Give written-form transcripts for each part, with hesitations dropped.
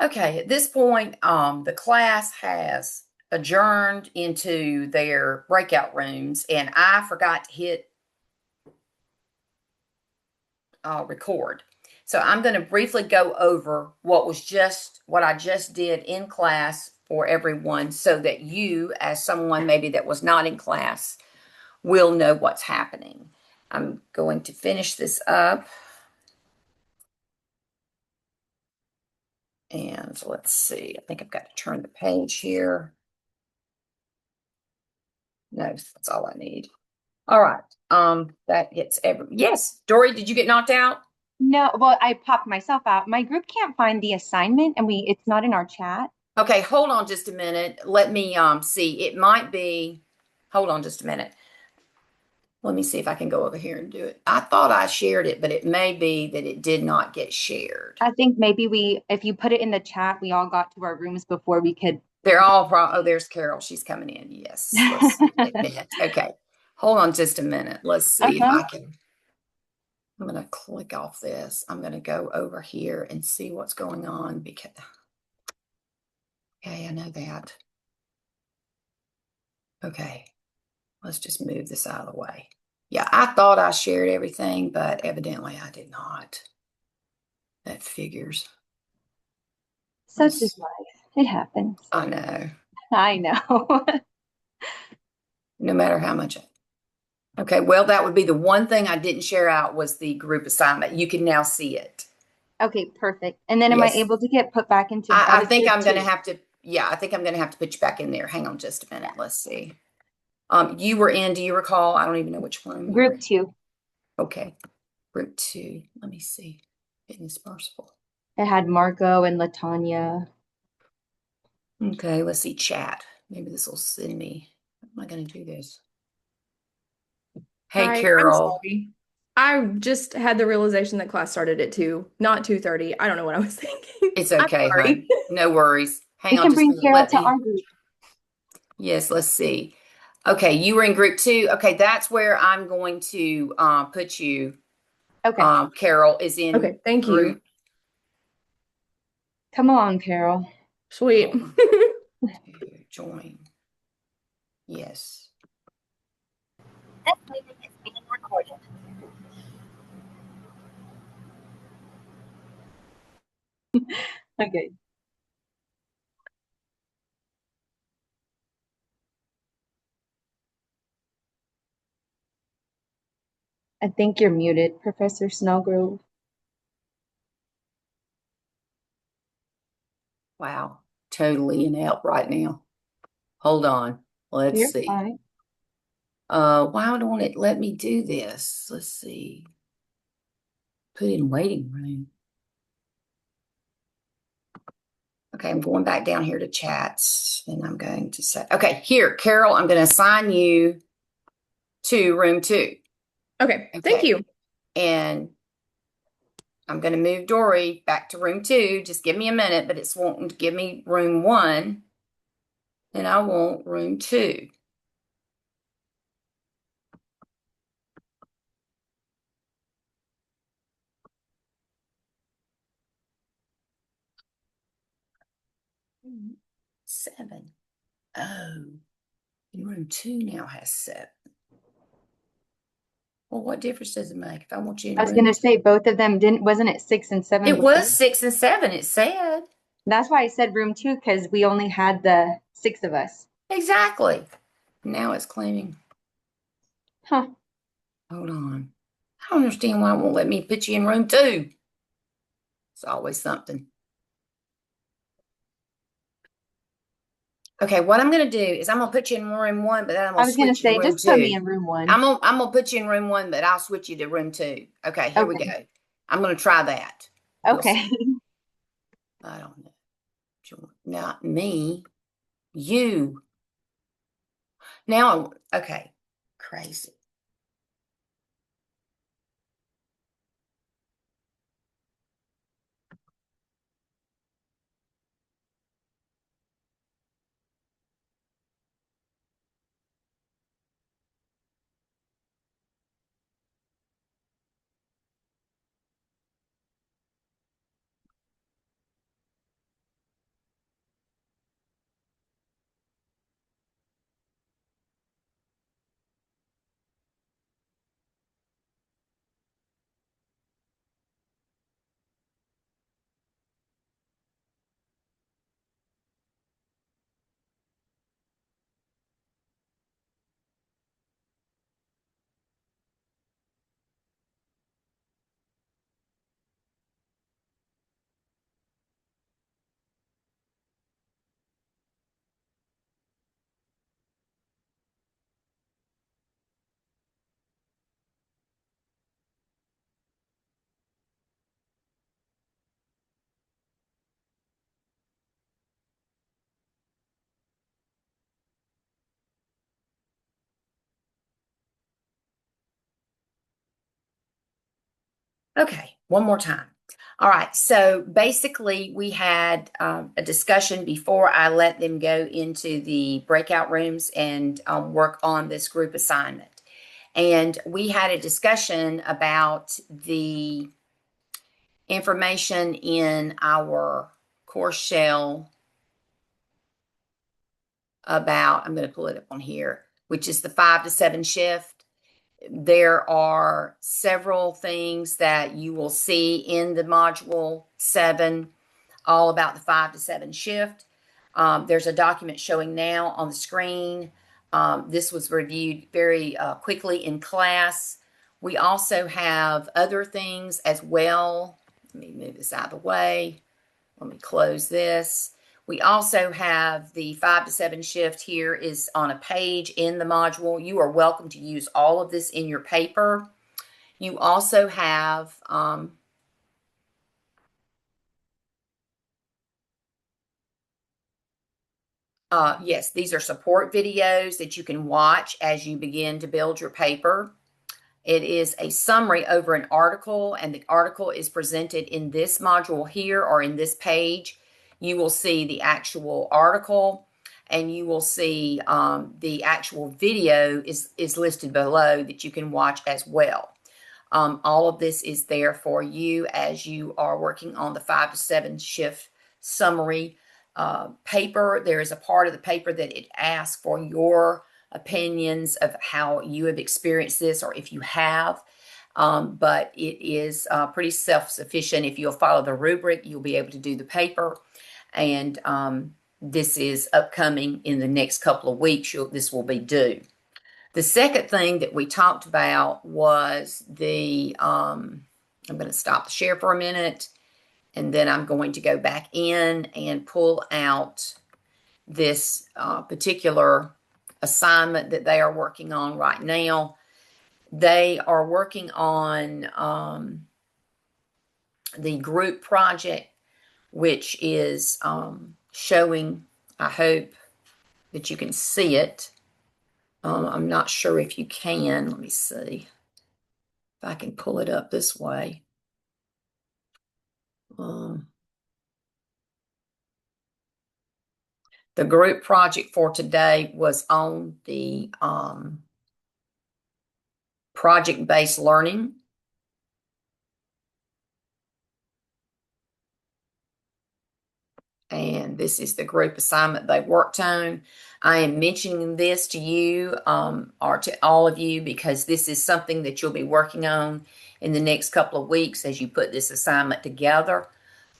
Okay, at this point, the class has adjourned into their breakout rooms, and I forgot to hit record. So I'm going to briefly go over what I just did in class for everyone so that you, as someone maybe that was not in class, will know what's happening. I'm going to finish this up. And let's see, I think I've got to turn the page here. No, that's all I need. All right. That hits yes. Dory, did you get knocked out? No, well, I popped myself out. My group can't find the assignment and it's not in our chat. Okay, hold on just a minute. Let me see. It might be, hold on just a minute. Let me see if I can go over here and do it. I thought I shared it, but it may be that it did not get shared. I think maybe if you put it in the chat, we all got to our rooms before we could. They're all oh, there's Carol. She's coming in. Yes. Let's see. Admit. Okay. Hold on just a minute. Let's see if Uh-huh. I can. I'm going to click off this. I'm going to go over here and see what's going on because, okay, I know that. Okay. Let's just move this out of the way. Yeah, I thought I shared everything, but evidently I did not. That figures. Such is life. It happens. I know. I know. No matter how much. Okay, well, that would be the one thing I didn't share out was the group assignment. You can now see it. Okay, perfect. And then am I Yes. able to get put back into, I I was think group I'm going to two. have to, yeah, I think I'm going to have to put you back in there. Hang on just a minute. Let's see. You were in, do you recall? I don't even know which one you were Group in. two. Okay. Group two. Let me see. Fitness Merciful. It had Marco and Latanya. Okay, let's see chat. Maybe this will send me. How am I going to do this? Hey, Hi, I'm Carol. sorry. I just had the realization that class started at 2, not 2:30. I don't know what I was thinking. It's I'm okay, sorry. hon. No worries. Hang We on can just a bring minute. Carol Let to our me. group. Yes, let's see. Okay, you were in group two. Okay, that's where I'm going to put you. Okay. Carol is in Okay, thank you. group. Come along, Carol. Sweet. Hold on. Join. Yes. This meeting is being recorded. Okay. I think you're muted, Professor Snellgrove. Wow. Totally inept right now. Hold on. Let's You're see. fine. Why don't it let me do this? Let's see. Put in waiting room. Okay, I'm going back down here to chats and I'm going to say, okay, here, Carol, I'm going to assign you to room two. Okay, thank Okay. you. And I'm going to move Dory back to room two. Just give me a minute, but it's wanting to give me room one. And I want room two. Seven. Oh, and room two now has seven. Well, what difference does it make if I want you I in was room gonna two? say both of them wasn't it 6 and 7 It before? was 6 and 7, it said. That's why I said room two, because we only had the 6 of us. Exactly. Now it's claiming. Huh. Hold on. I don't understand why it won't let me put you in room two. It's always something. Okay, what I'm going to do is I'm going to put you in room one, but then I'm I going to was gonna switch you to say, room just put me two. in room I'm one. going to I'm going to put you in room one, but I'll switch you to room two. Okay, here we Okay. go. I'm going to try that. We'll Okay. see. I don't know. Not me. You. Now, okay. Crazy. Okay, one more time. All right, so basically we had a discussion before I let them go into the breakout rooms and work on this group assignment. And we had a discussion about the information in our course shell about, I'm going to pull it up on here, which is the 5 to 7 shift. There are several things that you will see in the module 7 all about the 5 to 7 shift. There's a document showing now on the screen. This was reviewed very quickly in class. We also have other things as well. Let me move this out of the way. Let me close this. We also have the 5 to 7 shift here is on a page in the module. You are welcome to use all of this in your paper. You also have yes, these are support videos that you can watch as you begin to build your paper. It is a summary over an article, and the article is presented in this module here or in this page. You will see the actual article, and you will see the actual video is listed below that you can watch as well. All of this is there for you as you are working on the 5 to 7 shift summary paper. There is a part of the paper that it asks for your opinions of how you have experienced this or if you have. But it is pretty self-sufficient. If you'll follow the rubric, you'll be able to do the paper. And this is upcoming in the next couple of weeks. This will be due. The second thing that we talked about was I'm going to stop the share for a minute, and then I'm going to go back in and pull out this particular assignment that they are working on right now. They are working on the group project, which is showing, I hope that you can see it. I'm not sure if you can. Let me see if I can pull it up this way. The group project for today was on the project-based learning. And this is the group assignment they worked on. I am mentioning this to you or to all of you because this is something that you'll be working on in the next couple of weeks as you put this assignment together.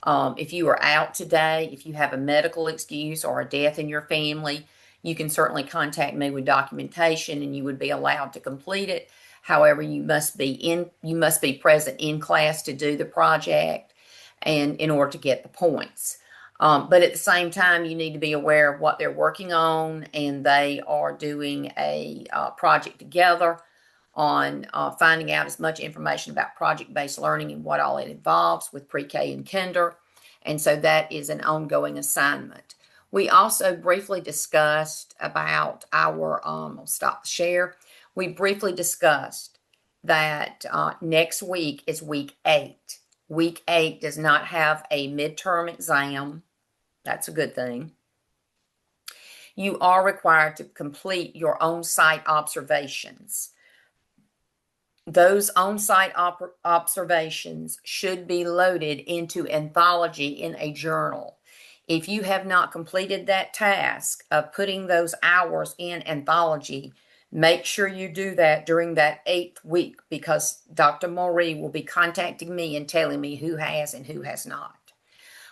If you are out today, if you have a medical excuse or a death in your family, you can certainly contact me with documentation and you would be allowed to complete it. However, you must be present in class to do the project and in order to get the points. But at the same time, you need to be aware of what they're working on, and they are doing a project together on finding out as much information about project-based learning and what all it involves with pre-K and kinder. And so that is an ongoing assignment. We also briefly discussed about I'll stop the share. We briefly discussed that next week is week 8. Week 8 does not have a midterm exam. That's a good thing. You are required to complete your on-site observations. Those on-site observations should be loaded into Anthology in a journal. If you have not completed that task of putting those hours in Anthology, make sure you do that during that 8th week because Dr. Marie will be contacting me and telling me who has and who has not.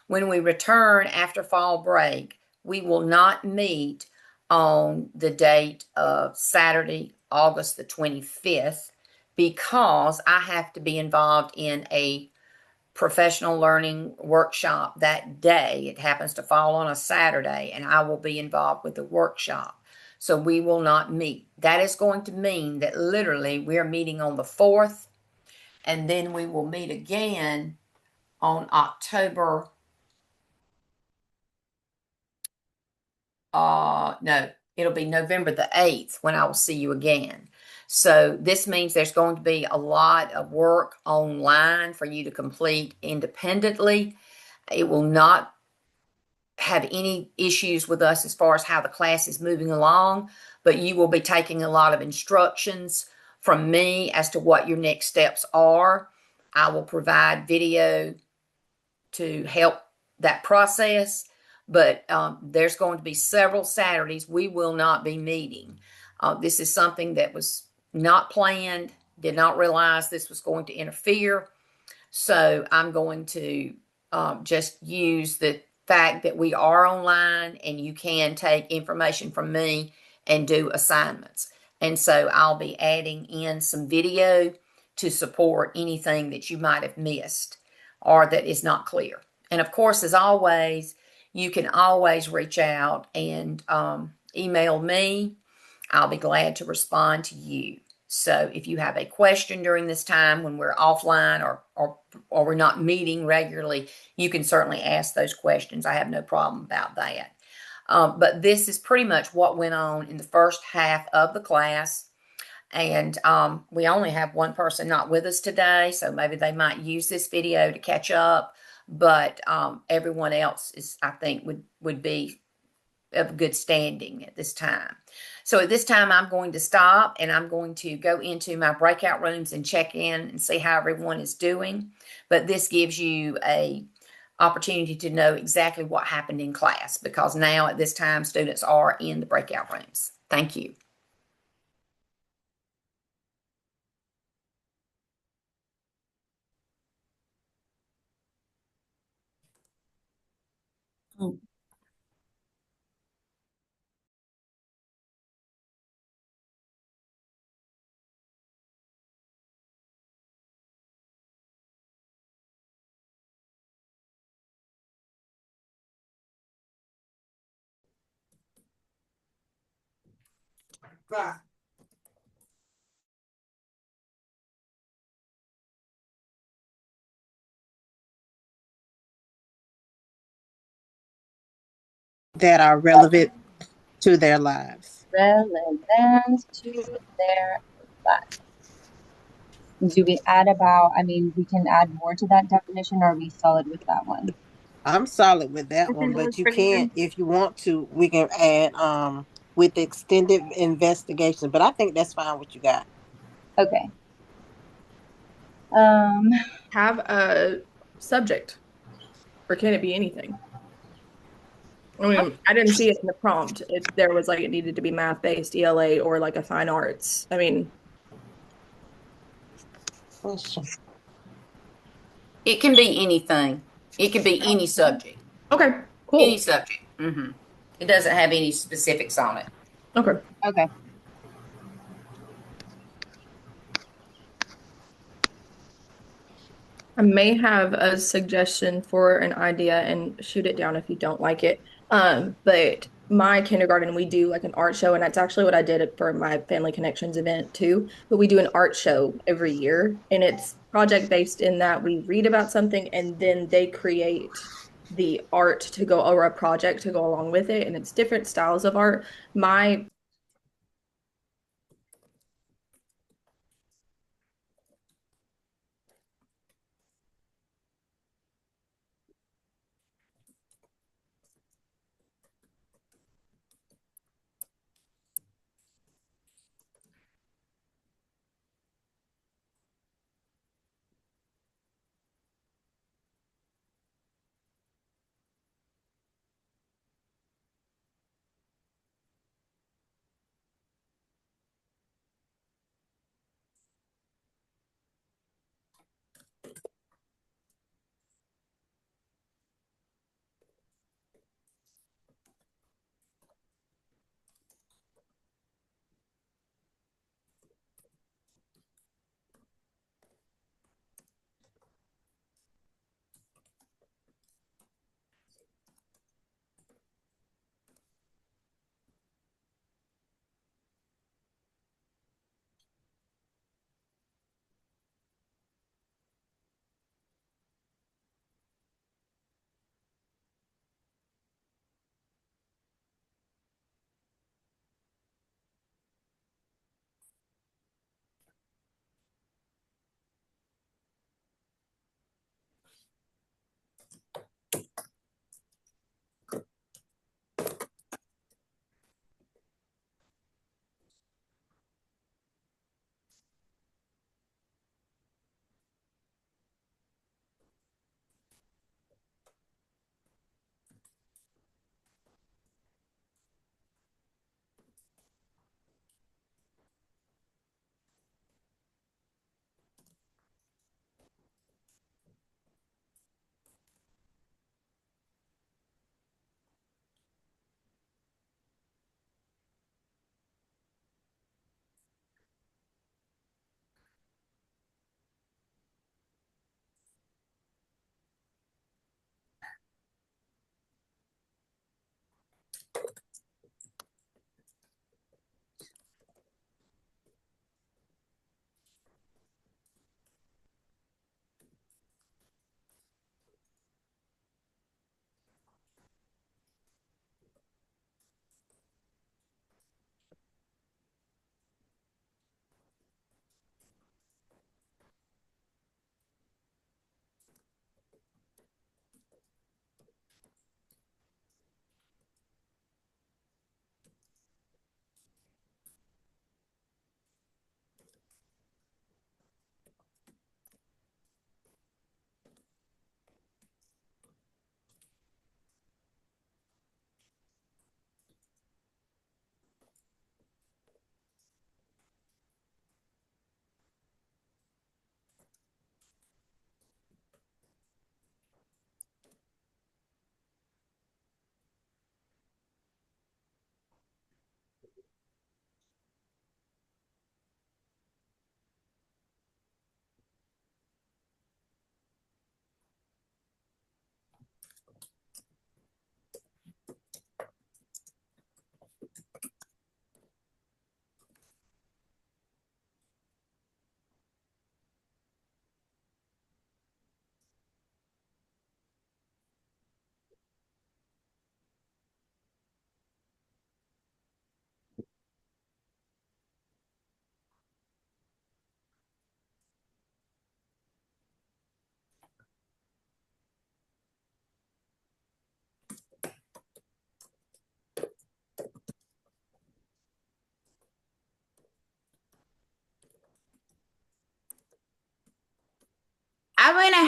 When we return after fall break, we will not meet on the date of Saturday, August the 25th, because I have to be involved in a professional learning workshop that day. It happens to fall on a Saturday, and I will be involved with the workshop. So we will not meet. That is going to mean that literally we are meeting on the 4th, and then we will meet again on October. No, it'll be November the 8th when I will see you again. So this means there's going to be a lot of work online for you to complete independently. It will not have any issues with us as far as how the class is moving along, but you will be taking a lot of instructions from me as to what your next steps are. I will provide video to help that process, but there's going to be several Saturdays we will not be meeting. This is something that was not planned, did not realize this was going to interfere. So I'm going to just use the fact that we are online and you can take information from me and do assignments. And so I'll be adding in some video to support anything that you might have missed or that is not clear. And of course, as always, you can always reach out and email me. I'll be glad to respond to you. So if you have a question during this time when we're offline or we're not meeting regularly, you can certainly ask those questions. I have no problem about that. But this is pretty much what went on in the first half of the class. And we only have one person not with us today, so maybe they might use this video to catch up. But everyone else is, I think, would be of good standing at this time. So at this time, I'm going to stop and I'm going to go into my breakout rooms and check in and see how everyone is doing. But this gives you a opportunity to know exactly what happened in class, because now at this time, students are in the breakout rooms. Thank you. That are relevant to their lives. Relevant to their life. Do we add about, I mean, we can add more to that definition, or are we solid with that one? I'm solid with that I one, think it but was you pretty can't, good. if you want to, we can add with extended investigation. But I think that's fine what you got. Okay. Um, Have a subject, or can it be anything? I mean, I didn't see it in the prompt if there was like it needed to be math-based, ELA, or like a fine arts. I mean, It can be anything. It can be any subject. okay, Any cool. subject. It doesn't have any specifics on it. Okay. okay. I may have a suggestion for an idea and shoot it down if you don't like it. But my kindergarten, we do like an art show, and that's actually what I did for my Family Connections event too. But we do an art show every year, and it's project based in that we read about something and then they create the art to go, or a project to go along with it, and it's different styles of art. My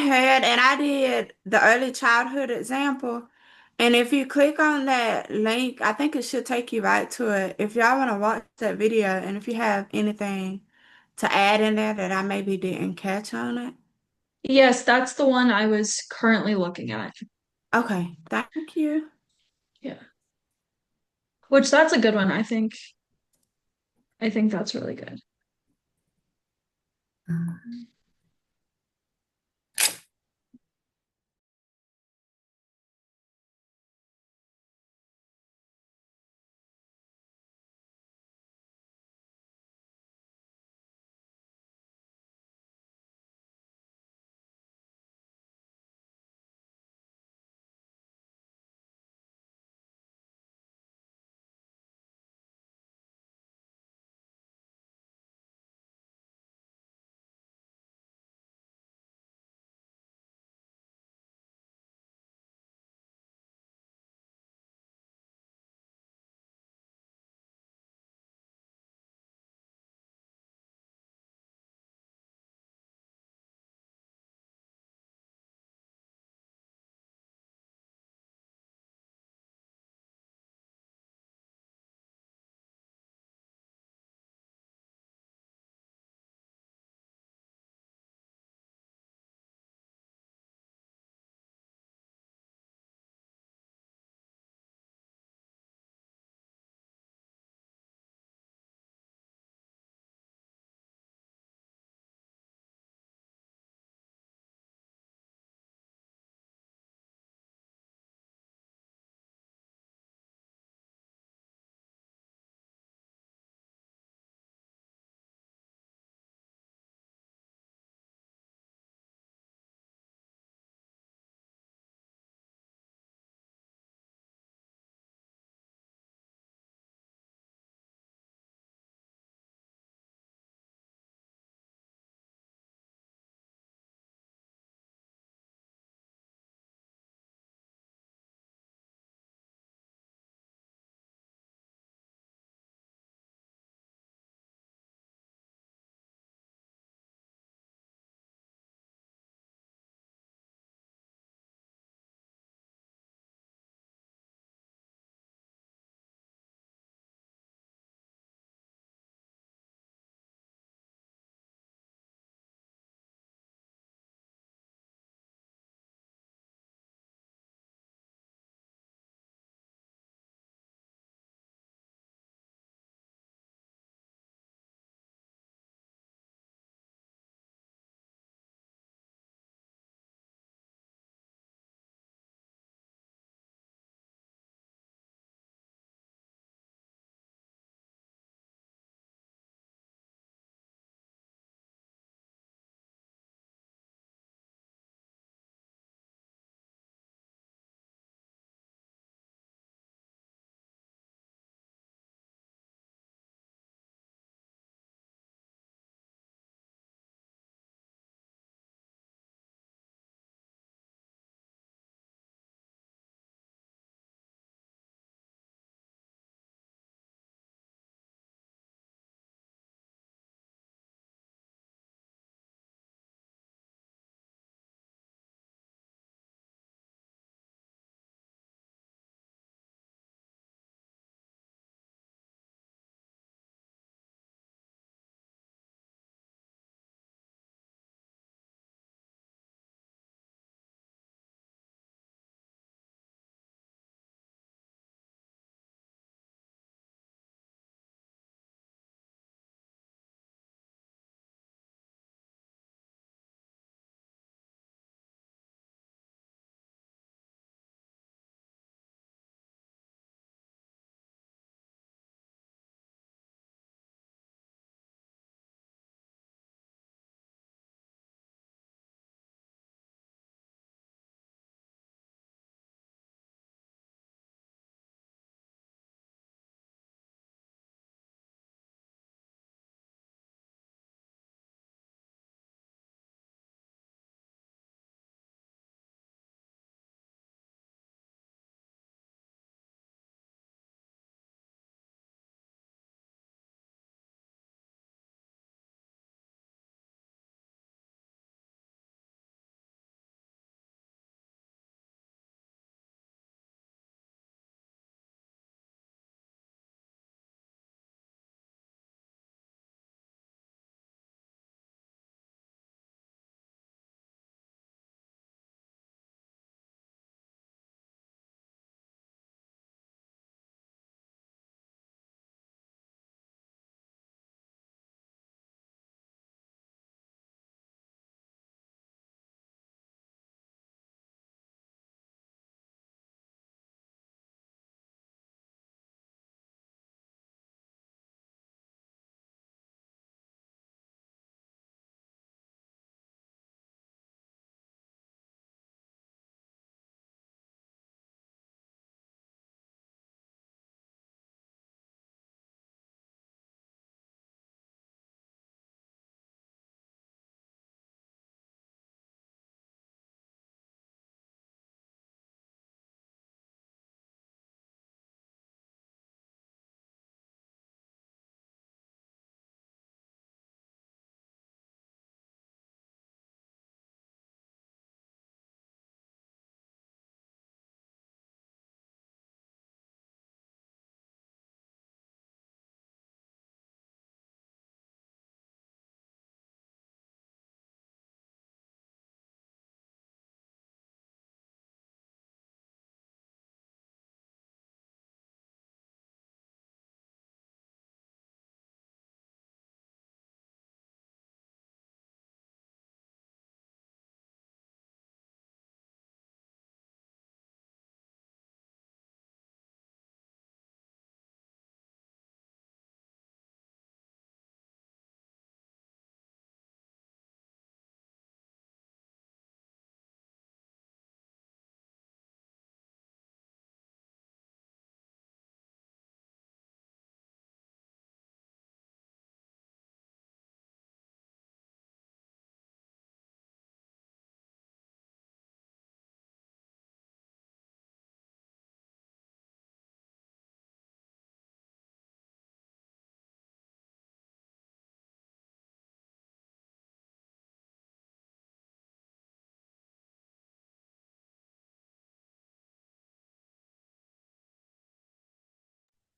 had, and I did the early childhood example. And if you click on that link, I think it should take you right to it. If y'all want to watch that video, and if you have anything to add in there that I maybe didn't catch on it. Yes, that's the one I was currently looking at. Okay, thank you. Yeah. Which that's a good one, I think. I think that's really good.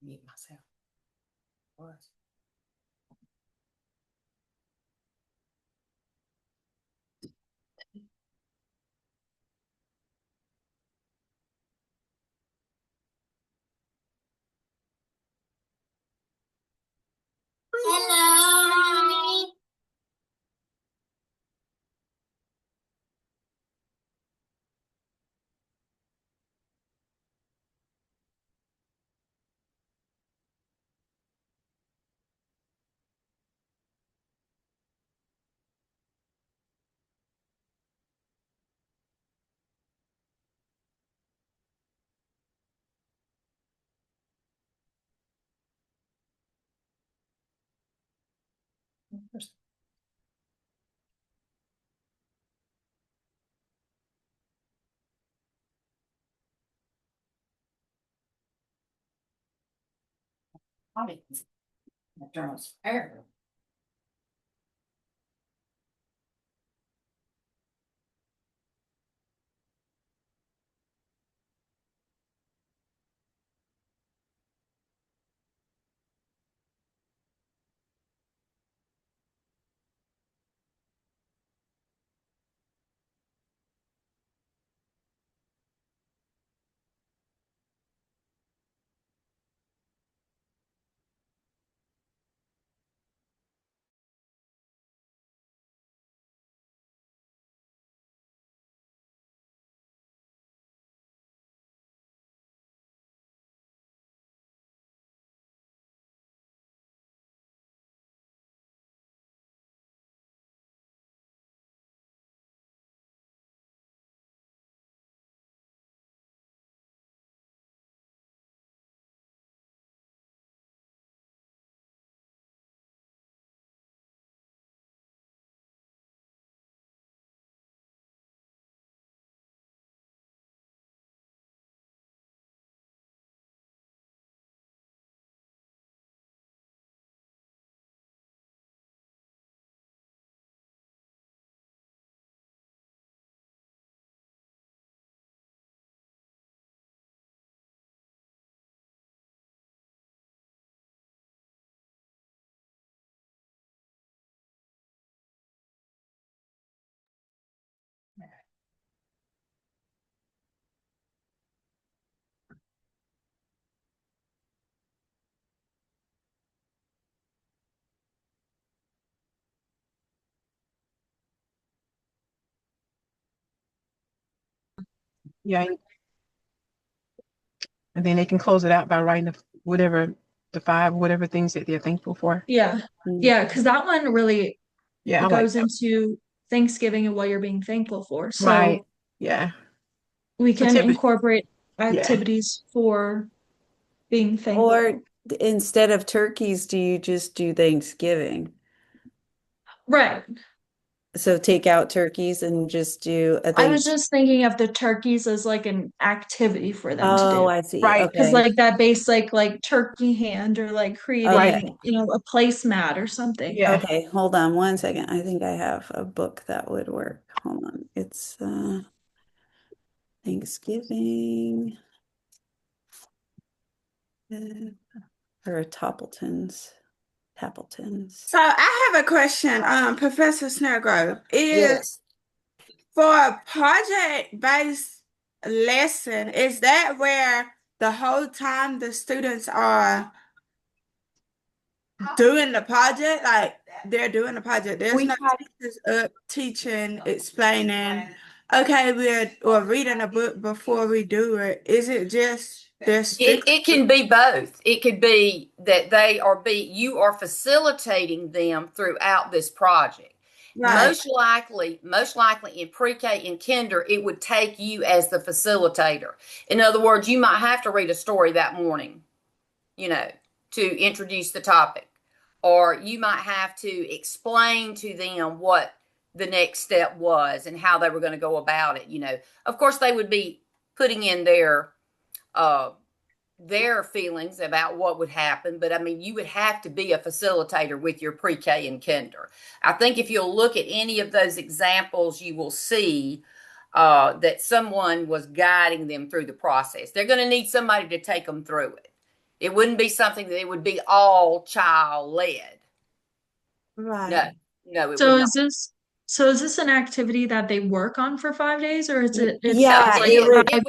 Mute myself. Was. Hello. That journal's terrible. Yeah, and then they can close it out by writing the five whatever things that they're thankful for. Yeah. Yeah, because that one really Yeah, I like goes that. into Thanksgiving and what you're being thankful for. So Right. Yeah. we So can typically, incorporate yeah. activities for being thankful. Or instead of turkeys, do you just do Thanksgiving? Right. So take out turkeys and just do a I was thanks. just thinking of the turkeys as like an activity for them to Oh, do. I see. Right. Because Okay. like that basic like turkey hand or like Okay. creating, a placemat or something. Yeah. Okay, hold on one second. I think I have a book that would work. Hold on. It's Thanksgiving or Toppletons. So I have a question, Professor Snellgrove. Yes. For a project-based lesson, is that where the whole time the students are doing the project, like they're doing the project? There's We no have teachers up teaching, explaining, okay, or reading a book before we do it. Is it just they're It can be both. It could be that you are facilitating them throughout this project. right? Most likely in pre-K and kinder, it would take you as the facilitator. In other words, you might have to read a story that morning, to introduce the topic. Or you might have to explain to them what the next step was and how they were going to go about it. Of course, they would be putting in their feelings about what would happen, but I mean, you would have to be a facilitator with your pre-K and kinder. I think if you'll look at any of those examples, you will see that someone was guiding them through the process. They're going to need somebody to take them through it. It wouldn't be something that it would be all child led. Right. No, it would So not. is this an activity that they work on for 5 days, or is it No, Yeah, like it would. five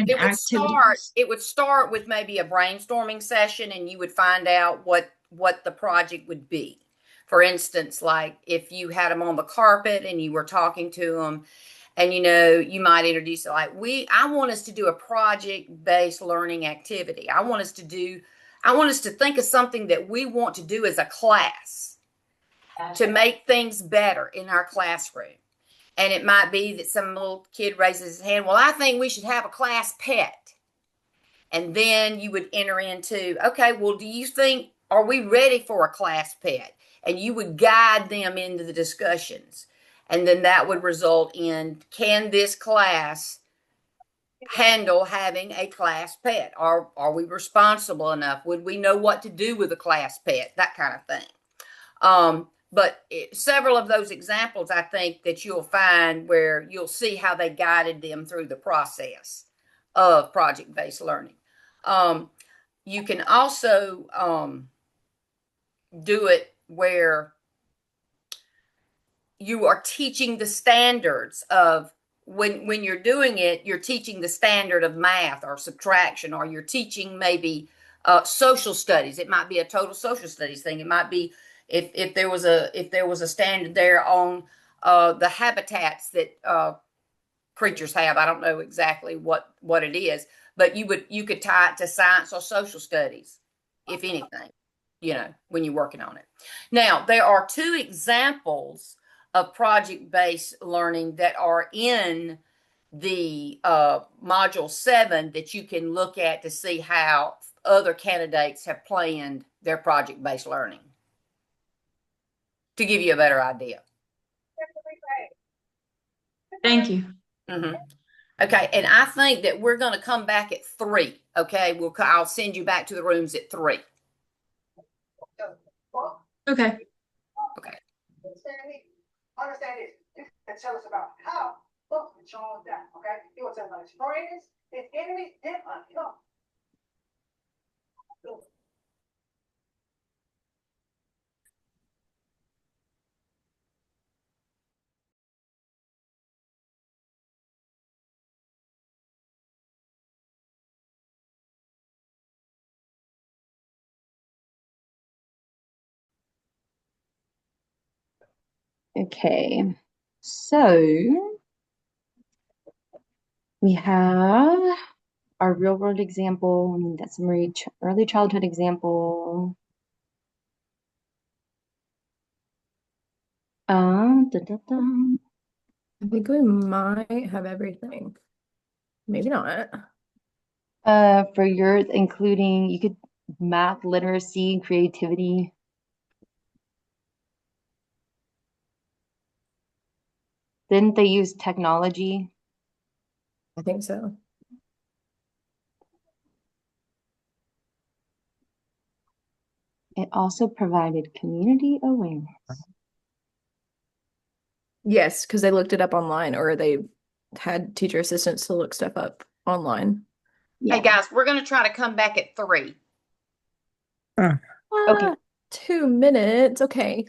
different activities? it would start with maybe a brainstorming session, and you would find out what the project would be. For instance, like if you had them on the carpet and you were talking to them, and you might introduce it like, I want us to do a project based learning activity. I want us to think of something that we want to do as a class to make things better in our classroom. And it might be that some little kid raises his hand, well, I think we should have a class pet. And then you would enter into, okay, well, do you think, are we ready for a class pet? And you would guide them into the discussions. And then that would result in, can this class handle having a class pet? Are we responsible enough? Would we know what to do with a class pet? That kind of thing. But several of those examples, I think that you'll find where you'll see how they guided them through the process of project-based learning. You can also do it where you are teaching the standards of when you're doing it, you're teaching the standard of math or subtraction, or you're teaching maybe social studies. It might be a total social studies thing. It might be if there was a standard there on the habitats that creatures have. I don't know exactly what it is, but you could tie it to science or social studies, if anything, when you're working on it. Now, there are two examples of project-based learning that are in the module 7 that you can look at to see how other candidates have planned their project-based learning, to give you a better idea. Thank you. Mm-hmm. Okay, and I think that we're going to come back at 3. Okay, I'll send you back to the rooms at 3. Okay. Okay. Understand this. You can tell us about how look and show them that. Okay, he will tell about his friends, his enemies, then unknown. Okay, so we have our real world example. I mean, that's some early childhood example. Da, da, da. I think we might have everything. Maybe not. For yours, including you could math, literacy, creativity. Didn't they use technology? I think so. It also provided community awareness. Yes, because they looked it up online, or they had teacher assistants to look stuff up online. Yeah. Hey guys, we're going to try to come back at 3. Okay. 2 minutes. Okay.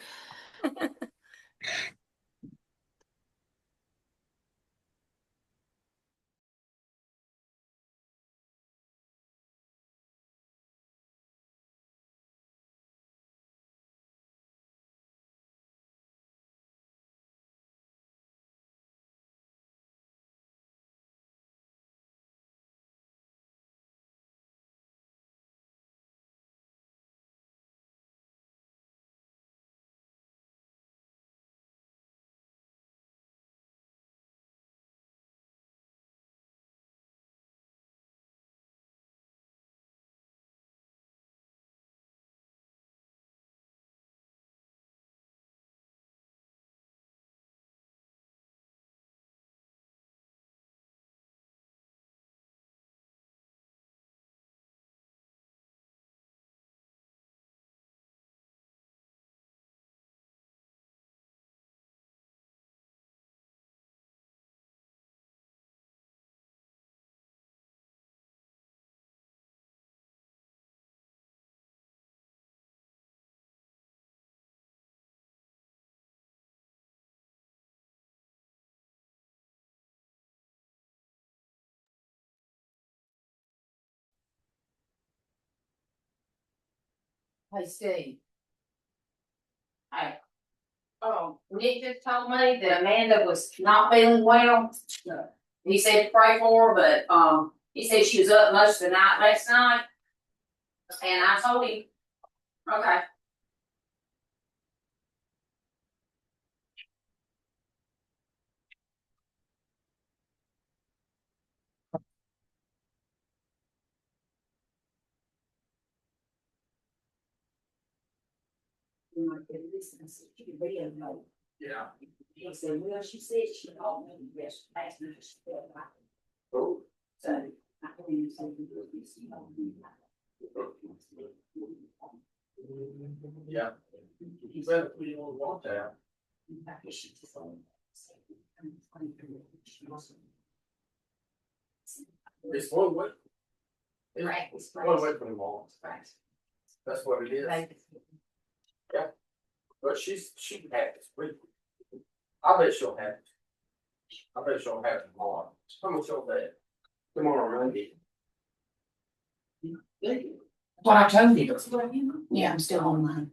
Hey, Steve. Hey. Oh, Nick just told me that Amanda was not feeling well. He said to pray for her, but he said she was up most of the night last night. And I told him, okay. Yeah. He said, well, she said she called me yesterday, last night. She felt like it. Oh. So I told him something. Yeah. He said we don't want that. It's one way. Right. It's one way from the mall. That's what it is. Yeah. But she had it. I bet she'll have it. I bet she'll have it tomorrow. How much she'll have? Tomorrow, Monday. What I told you. Yeah, I'm still online.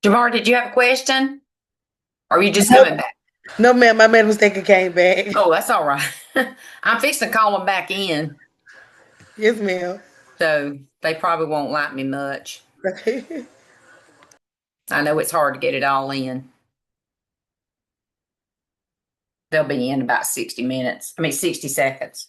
Jamar, did you have a question? Or are you just coming back? No, ma'am, my man was thinking came back. Oh, that's all right. I'm fixing to call them back in, Yes, ma'am. so they probably won't like me much. Okay. I know it's hard to get it all in. They'll be in about 60 seconds.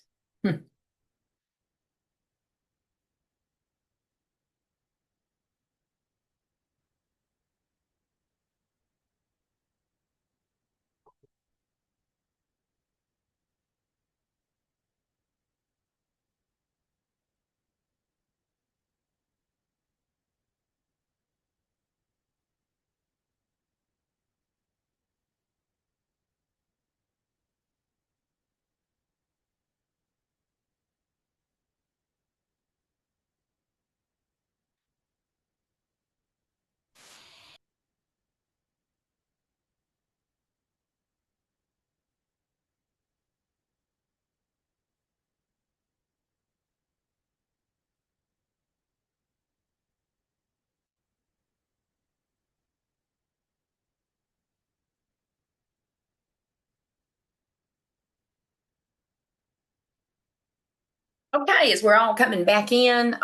Okay, as we're all coming back in,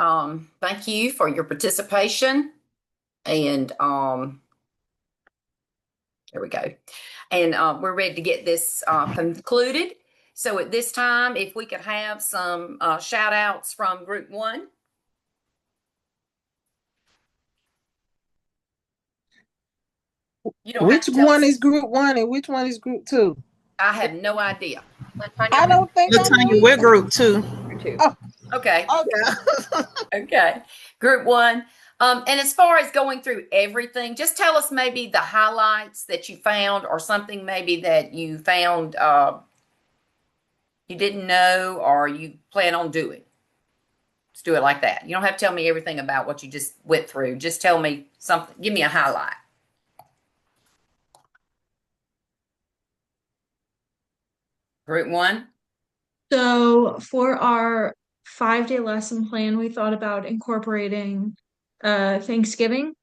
thank you for your participation. And there we go. And we're ready to get this concluded. So at this time, if we could have some shout outs from group one. You don't have Which to tell one us. is group 1 and which one is group 2? I have no idea. I don't think I know Tanya, we're either. group 2. Oh, Okay. okay. Okay. Group one. And as far as going through everything, just tell us maybe the highlights that you found or something maybe that you found you didn't know or you plan on doing. Let's do it like that. You don't have to tell me everything about what you just went through. Just tell me something. Give me a highlight. Group one. So for our 5-day lesson plan, we thought about incorporating Thanksgiving.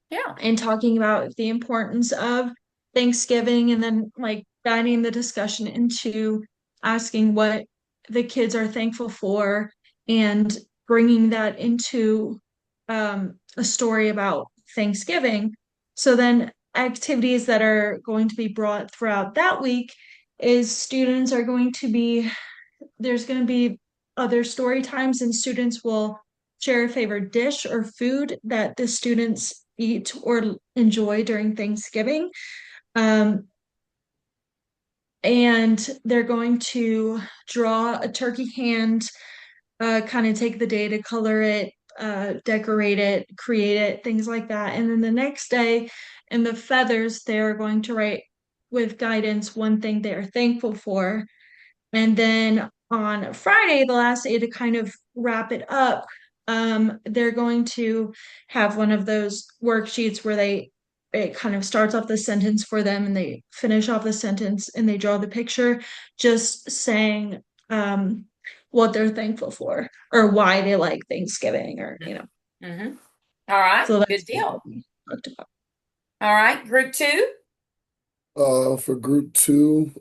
Yeah. And talking about the importance of Thanksgiving and then like guiding the discussion into asking what the kids are thankful for and bringing that into a story about Thanksgiving. So then activities that are going to be brought throughout that week is students are going to be there's going to be other story times and students will share a favorite dish or food that the students eat or enjoy during Thanksgiving. And they're going to draw a turkey hand, kind of take the day to color it, decorate it, create it, things like that. And then the next day, in the feathers, they're going to write with guidance one thing they're thankful for. And then on Friday, the last day to kind of wrap it up, they're going to have one of those worksheets where it kind of starts off the sentence for them and they finish off the sentence and they draw the picture, just saying what they're thankful for or why they like Thanksgiving or, Mm-hmm. All right. So good deal. All right. Group two. For group two,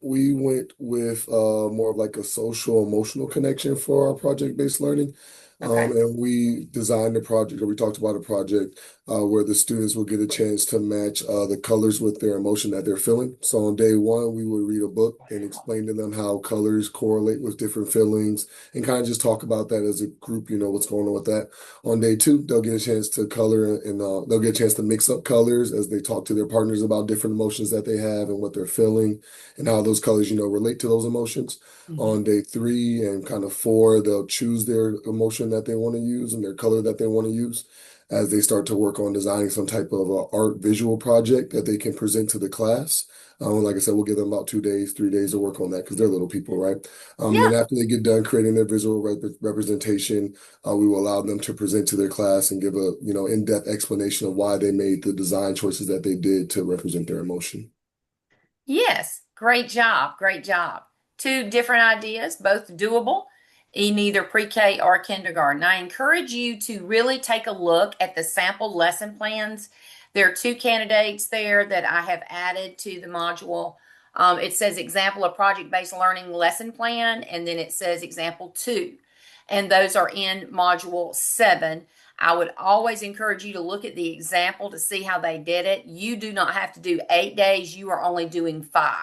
we went with more of like a social emotional connection for our project-based learning. And we designed a project, or we talked about a project where the students will get a chance to match the colors with their emotion that they're feeling. So on day one, we would read a book and explain to them how colors correlate with different feelings and kind of just talk about that as a group, what's going on with that. On day two, they'll get a chance to color and they'll get a chance to mix up colors as they talk to their partners about different emotions that they have and what they're feeling and how those colors, relate to those emotions. On day 3 and kind of 4, they'll choose their emotion that they want to use and their color that they want to use as they start to work on designing some type of art visual project that they can present to the class. Like I said, we'll give them about 2 days, 3 days to work on that because they're little people, right? And after they get done creating their visual representation, we will allow them to present to their class and give a, in-depth explanation of why they made the design choices that they did to represent their emotion. Yes. Great job. Great job. 2 different ideas, both doable in either pre-K or kindergarten. I encourage you to really take a look at the sample lesson plans There are 2 candidates there that I have added to the module. It says example of project-based learning lesson plan, and then it says example 2. And those are in module 7. I would always encourage you to look at the example to see how they did it. You do not have to do 8 days. You are only doing 5.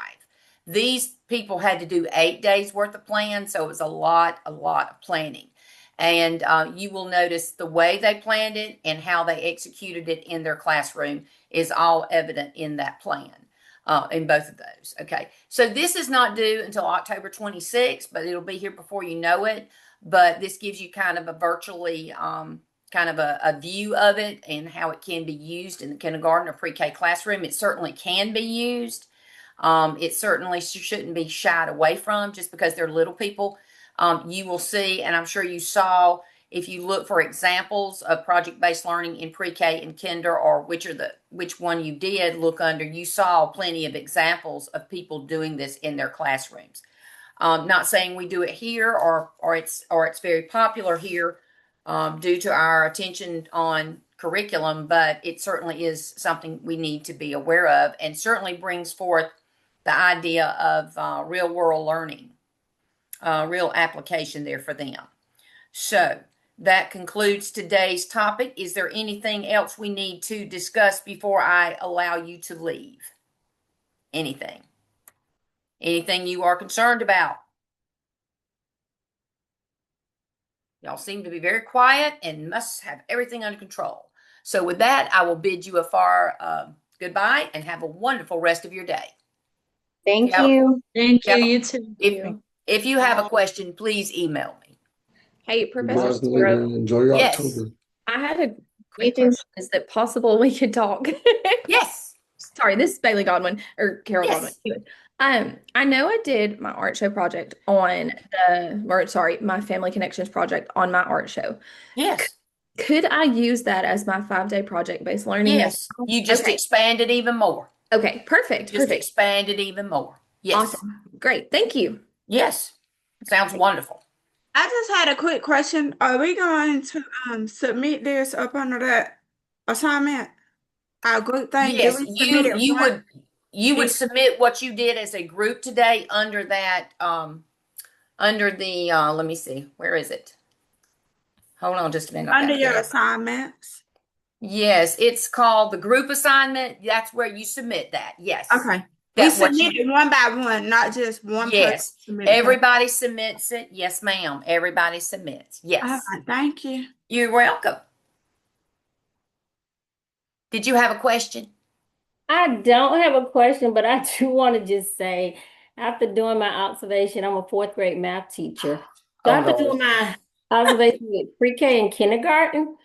These people had to do 8 days worth of plan, so it was a lot of planning. And you will notice the way they planned it and how they executed it in their classroom is all evident in that plan, in both of those. Okay, so this is not due until October 26th, but it'll be here before you know it. But this gives you kind of a virtually kind of a view of it and how it can be used in the kindergarten or pre-K classroom. It certainly can be used. It certainly shouldn't be shied away from just because they're little people. You will see, and I'm sure you saw, if you look for examples of project-based learning in pre-K and kinder, or which one you did look under, you saw plenty of examples of people doing this in their classrooms. Not saying we do it here or it's very popular here due to our attention on curriculum, but it certainly is something we need to be aware of, and certainly brings forth the idea of real world learning, real application there for them. So that concludes today's topic. Is there anything else we need to discuss before I allow you to leave? Anything? Anything you are concerned about? Y'all seem to be very quiet and must have everything under control. So with that, I will bid you a far goodbye and have a wonderful rest of your day. Thank you. Thank you. You too. If you have a question, please email me. Hey, Professor Guys, later. Enjoy your Yes. October. I had a quick question. Is it possible we could talk? Yes. Sorry, this is Bailey Godwin or Carol Yes. Godwin. I know I did my art show project on my Family Connections project on my art show. Yes. Could I use that as my 5-day project-based learning? Yes. You just expand it even more. Okay, perfect. Just expand it even more. Yes. Awesome. Great. Thank you. Yes. Sounds wonderful. I just had a quick question. Are we going to submit this up under that assignment? Our group thing? Yes, Did we submit it you would submit what you did as a group today under that under the let me see, where is it? Hold on just a minute. under your assignments? Yes, it's called the group assignment. That's where you submit that. Yes. Okay. That's We submit it one by one, not just one Yes. person submit it. Everybody submits it. Yes, ma'am. Everybody submits. Yes. All right, thank you. You're welcome. Did you have a question? I don't have a question, but I do want to just say, after doing my observation, I'm a 4th grade math teacher. So after doing my observation with pre-K and kindergarten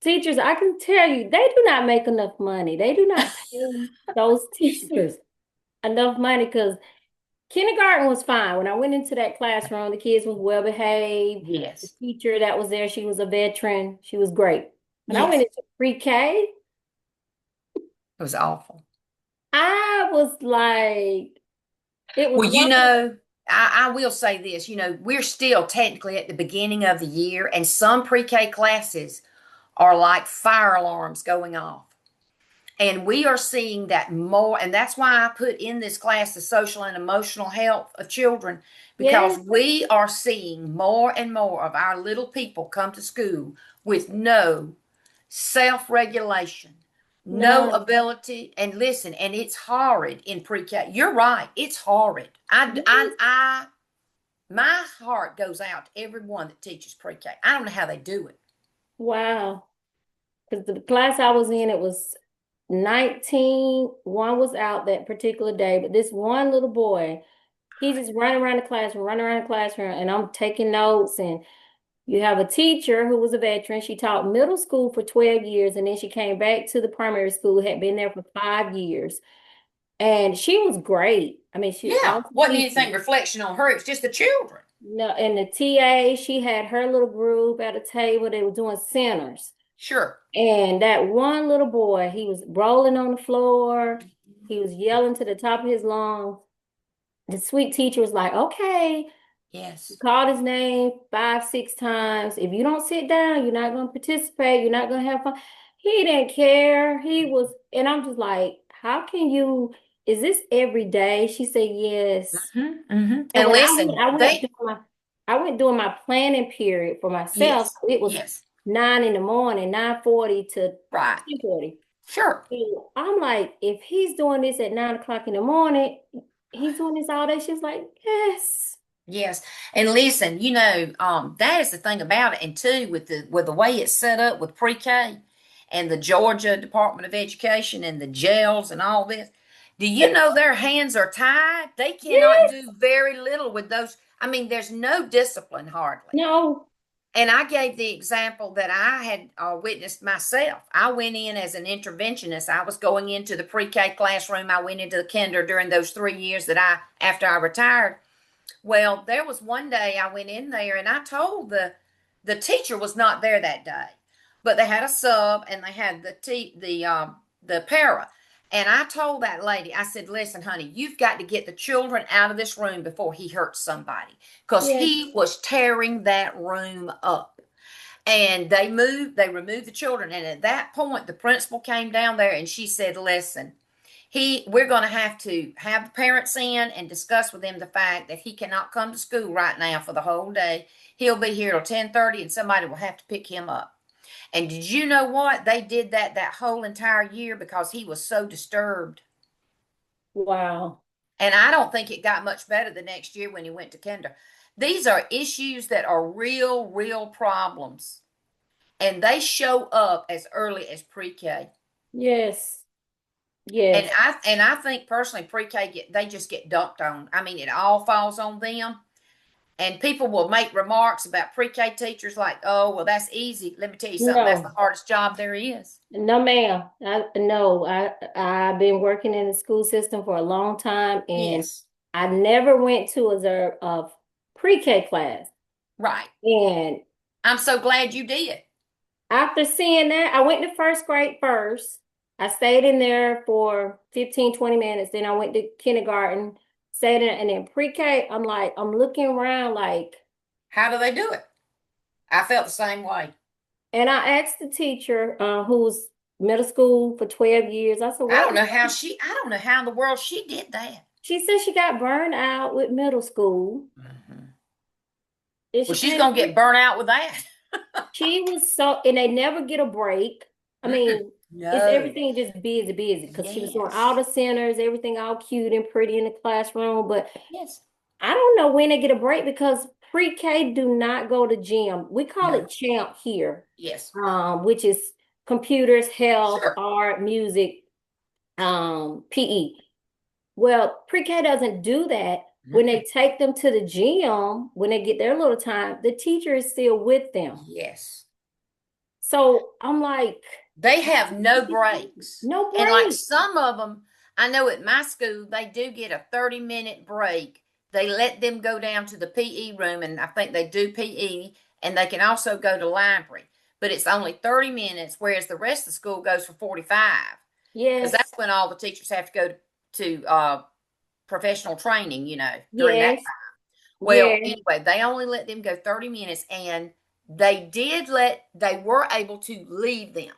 teachers, I can tell you, they do not make enough money. They do not pay those teachers enough money, because kindergarten was fine. When I went into that classroom, the kids was well behaved. Yes. The teacher that was there, she was a veteran. She was great. When I Yes. went into pre-K, It was awful. I was like, it was Well, you know, I will say this, you know, we're still technically at the beginning of the year, and some pre-K classes are like fire alarms going off. And we are seeing that more, and that's why I put in this class the social and emotional health of children, because we are seeing more and more of our little people come to school with no self-regulation, no ability. And listen, and it's horrid in pre-K. You're right, it's horrid. My heart goes out to everyone that teaches pre-K. I don't know how they do it. wow. Because the class I was in, it was 19. One was out that particular day, but this one little boy, he's just running around the classroom, and I'm taking notes. And you have a teacher who was a veteran. She taught middle school for 12 years, and then she came back to the primary school, had been there for 5 years. And she was great. I mean, she wasn't anything reflection on her. It was just the children. No, and the TA, she had her little group at a table. They were doing centers. Sure. And that one little boy, he was rolling on the floor. He was yelling to the top of his lungs. The sweet teacher was like, okay. Yes. Called his name 5, 6 times. If you don't sit down, you're not going to participate. You're not going to have fun. He didn't care. He was, and I'm just like, how can you, is this every day? She said, yes. And And when listen, I went doing my planning period for myself, yes, it was yes, 9 in the morning, 9:40 to right, 10:40. sure. So I'm like, if he's doing this at 9 o'clock in the morning, he's doing this all day. She's like, yes. Yes. And listen, that is the thing about it. And too, with the way it's set up with pre-K and the Georgia Department of Education and the jails and all this, do you know their hands are tied? They cannot Yes. do very little with those. I mean, there's no discipline hardly. No. And I gave the example that I had witnessed myself. I went in as an interventionist. I was going into the pre-K classroom. I went into the kinder during those 3 years after I retired. Well, there was one day I went in there and I told the teacher was not there that day, but they had a sub and they had the para. And I told that lady, I said, listen, honey, you've got to get the children out of this room before he hurts somebody, because Yes. he was tearing that room up. And they removed the children. And at that point, the principal came down there and she said, listen, we're going to have the parents in and discuss with them the fact that he cannot come to school right now for the whole day. He'll be here till 10:30 and somebody will have to pick him up. And did you know what? They did that whole entire year because he was so disturbed. Wow. And I don't think it got much better the next year when he went to kinder. These are issues that are real problems. And they show up as early as pre-K. Yes. Yes. And I think personally pre-K they just get dumped on. I mean, it all falls on them. And people will make remarks about pre-K teachers like, oh, well, that's easy. Let me tell you something. That's the No. hardest job there is. No, ma'am. I've been working in the school system for a long time, and Yes. I never went to a pre-K class. Right. And I'm so glad you did. after seeing that, I went to first grade first. I stayed in there for 15, 20 minutes. Then I went to kindergarten, stayed in, and then pre-K, I'm looking around like, how do they do it? I felt the same way. And I asked the teacher, who's middle school for 12 years, I said, I don't know how in the world she did that. She said she got burned out with middle school. Well, she's going to get burnt out with that. She was and they never get a break. I mean, it's everything just busy, because she was doing all the centers, everything all cute and pretty in the classroom. But yes, I don't know when they get a break, because pre-K do not go to gym. We call it CHAMP here. Yes. Which is computers, health, art, music, PE. Well, pre-K doesn't do that. When they take them to the gym, when they get their little time, the teacher is still with them. Yes. So I'm like, they have no breaks. No breaks. And like some of them, I know at my school, they do get a 30-minute break. They let them go down to the PE room, and I think they do PE, and they can also go to library. But it's only 30 minutes, whereas the rest of the school goes for 45. Yes. Because that's when all the teachers have to go to professional training, during that time. Well, anyway, they only let them go 30 minutes, and they were able to leave them.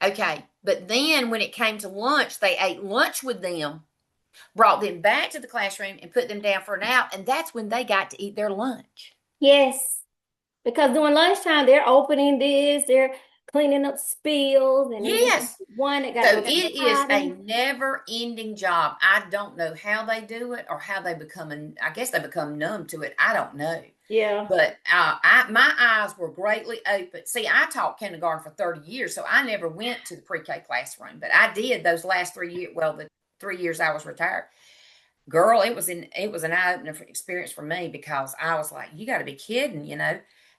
Okay, but then when it came to lunch, they ate lunch with them, brought them back to the classroom, and put them down for a nap, and that's when they got to eat their lunch. Yes, because during lunchtime, they're opening this, they're cleaning up spills, and one that got so it is a never-ending job. I don't know how they do it or how they I guess they become numb to it. I don't know. Yeah. But my eyes were greatly open. See, I taught kindergarten for 30 years, so I never went to the pre-K classroom, but I did those last 3 years. Well, the 3 years I was retired. Girl, it was an eye-opening experience for me, because I was like, you got to be kidding,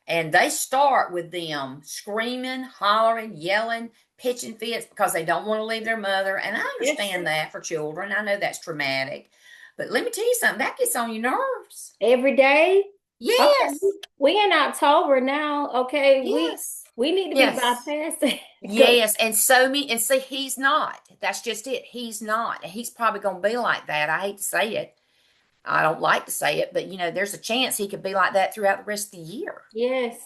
And they start with them screaming, hollering, yelling, pitching fits because they don't want to leave their mother. And I understand that for children. I know that's traumatic. But let me tell you something, that gets on your nerves. Every day? Yes. Okay. We in October now. Okay. Yes. We need to be bypassed. Yes. And see, he's not. That's just it. He's not. And he's probably going to be like that. I hate to say it. I don't like to say it, but there's a chance he could be like that throughout the rest of the year. Yes.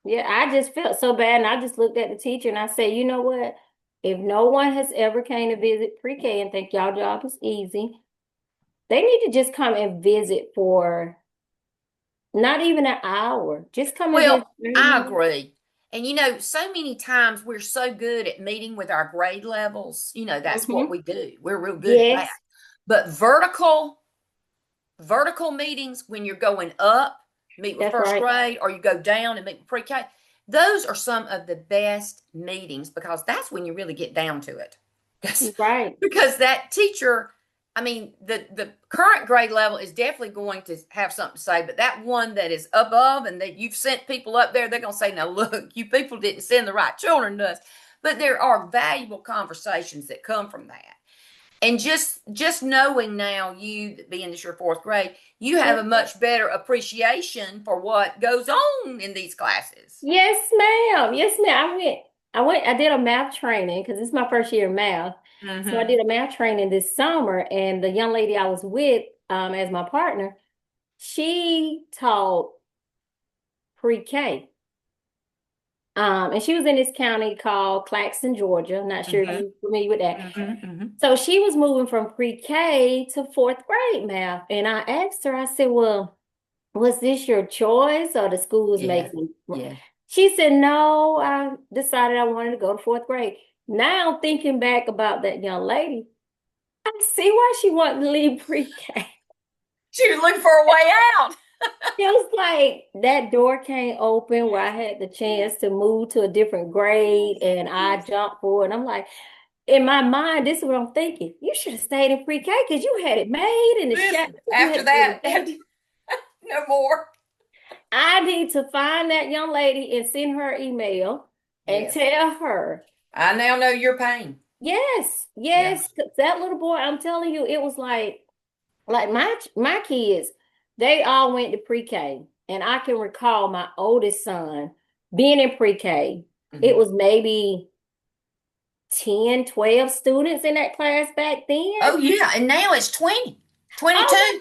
Yeah, I just felt so bad, and I just looked at the teacher and I said, you know what? If no one has ever came to visit pre-K and think y'all job is easy, they need to just come and visit for not even an hour. Just come and visit Well, 30 I minutes. agree. And so many times we're so good at meeting with our grade levels. That's what we do. We're real good at that. Yes, But vertical meetings when you're going up, meet with that's first right. grade, or you go down and meet with pre-K. Those are some of the best meetings because that's when you really get down to it. Right. Because that teacher, the current grade level is definitely going to have something to say, but that one that is above and that you've sent people up there, they're going to say, now look, you people didn't send the right children to us. But there are valuable conversations that come from that. And just knowing now, you being this your fourth grade, you have a much better appreciation for what goes on in these classes. Yes, ma'am. Yes, ma'am. I did a math training because it's my first year in math. So I did a math training this summer, and the young lady I was with, as my partner, she taught pre-K. And she was in this county called Claxton, Georgia. I'm not sure if you're familiar with that. So she was moving from pre-K to fourth grade math. And I asked her, I said, well, was this your choice or the school was making? Yeah. She said, no, I decided I wanted to go to fourth grade. Now thinking back about that young lady, I see why she wanted to leave pre-K. She was looking for a way out. It was like that door came open where I had the chance to move to a different grade and I jumped forward. I'm like, in my mind, this is what I'm thinking. You should have stayed in pre-K because you had it made in the shadow. After that, no more. I need to find that young lady and send her an email and tell her. I now know your pain. Yes. That little boy, I'm telling you, it was like my kids, they all went to pre-K. And I can recall my oldest son being in pre-K. It was maybe 10, 12 students in that class back then. Oh, yeah. And now it's 20, 22. Oh,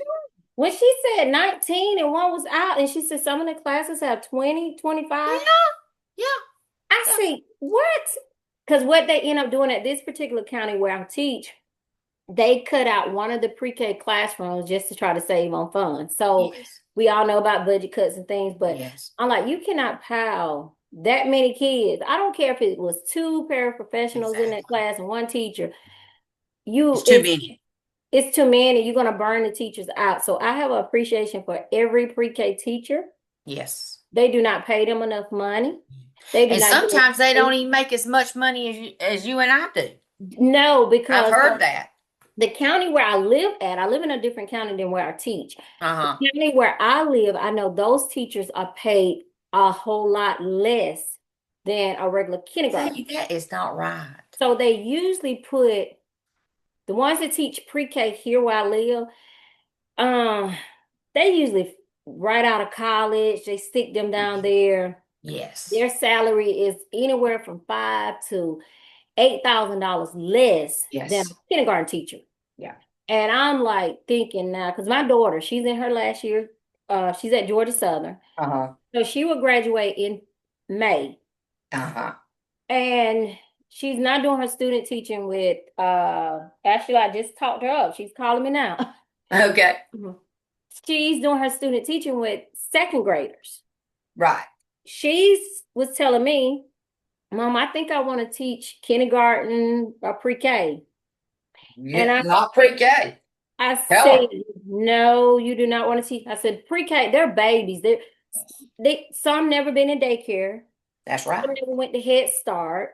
when she said 19 and one was out, and she said some of the classes have 20, 25. Yeah. I see, what? Because what they end up doing at this particular county where I teach, they cut out one of the pre-K classrooms just to try to save on funds. So we all know about budget cuts and things, but I'm like, you cannot pile that many kids. I don't care if it was 2 paraprofessionals in that class and 1 teacher. It's too many. It's too many. You're going to burn the teachers out. So I have an appreciation for every pre-K teacher. Yes. They do not pay them enough money. And sometimes they don't even make as much money as you and I do. No, because I've heard that. The county where I live in a different county than where I teach. The county where I live, I know those teachers are paid a whole lot less than a regular kindergarten. That is not right. So they usually put the ones that teach pre-K here where I live, they usually right out of college, they stick them down there. Yes. Their salary is anywhere from $5,000 to $8,000 less than a kindergarten teacher. Yeah. And I'm like thinking now, because my daughter, she's in her last year. She's at Georgia Southern. So she will graduate in May. And she's not doing her student teaching with, actually, I just talked her up. She's calling me now. Okay. She's doing her student teaching with second graders. Right. She was telling me, Mom, I think I want to teach kindergarten or pre-K. And not pre-K. I said, no, you do not want to teach. I said, pre-K, they're babies. Some never been in daycare. That's right. Some never went to Head Start.